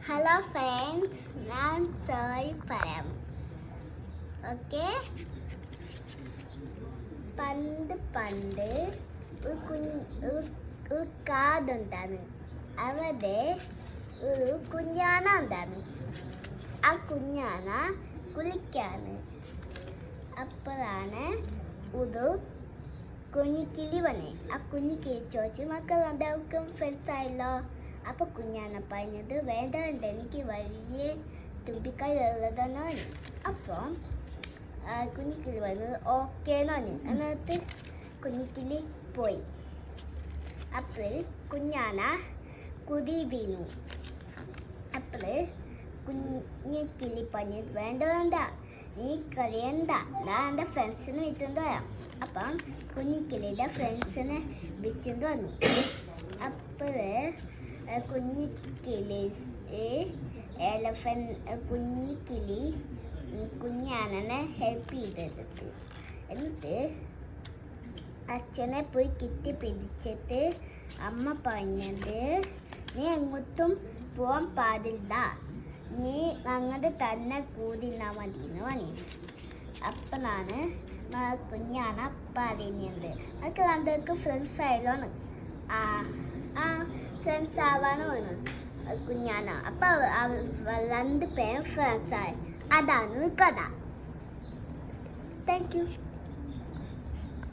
Hello friends, ഞാൻ sorry പറയാം. Okay, പണ്ട് ഒരു കാടുണ്ടാണ്. അവിടെ ഒരു കുഞ്ഞാന ഉണ്ടാണ്. ആ കുഞ്ഞാന കുളിക്കാണ്. അപ്പോഴാണ് ഒരു കുഞ്ഞിക്കിളി വന്നേ. ആ കുഞ്ഞിക്കിളി ചോദിച്ചു, മക്കൾ എന്താവർക്കും ഫ്രണ്ട്സായല്ലോ. അപ്പോൾ കുഞ്ഞാന പറഞ്ഞത്, വേണ്ട എനിക്ക് വലിയ തുമ്പിക്കായ് ഉള്ളതെന്ന് പറഞ്ഞു. അപ്പോൾ കുഞ്ഞിക്കിളി പറഞ്ഞത് ഓക്കെ എന്ന് പറഞ്ഞു. എന്നിട്ട് കുഞ്ഞിക്കിളി പോയി. അപ്പോൾ കുഞ്ഞാന കുതി വീണു. അപ്പോൾ കുഞ്ഞിക്കിളി പറഞ്ഞത്, വേണ്ട നീ കളിയണ്ട, ഞാൻ എൻ്റെ ഫ്രണ്ട്സിനെ വിളിച്ചുകൊണ്ട് വരാം. അപ്പം കുഞ്ഞിക്കിളിയുടെ ഫ്രണ്ട്സിനെ വിളിച്ചുകൊണ്ട് വന്നു. അപ്പോൾ കുഞ്ഞിക്കിളി കുഞ്ഞാനനെ ഹെൽപ്പ് ചെയ്തെടുത്തു. എന്നിട്ട് അച്ഛനെ പോയി പിടിച്ചിട്ട് അമ്മ പറഞ്ഞത്, നീ എങ്ങോട്ടും പോകാൻ പാടില്ല, നീ അങ്ങനെ തന്നെ കൂടിന്നാ മതി എന്ന് പറഞ്ഞു. അപ്പോഴാണ് കുഞ്ഞാന പറഞ്ഞത്, അതൊക്കെ രണ്ടുപേർക്ക് ഫ്രണ്ട്സ് ആയല്ലോന്ന്. ഫ്രണ്ട്സ് ആവാന്ന് പറഞ്ഞു കുഞ്ഞാന. അപ്പോൾ രണ്ട് പേരും ഫ്രണ്ട്സായി. അതാണ് കഥ. Thank you.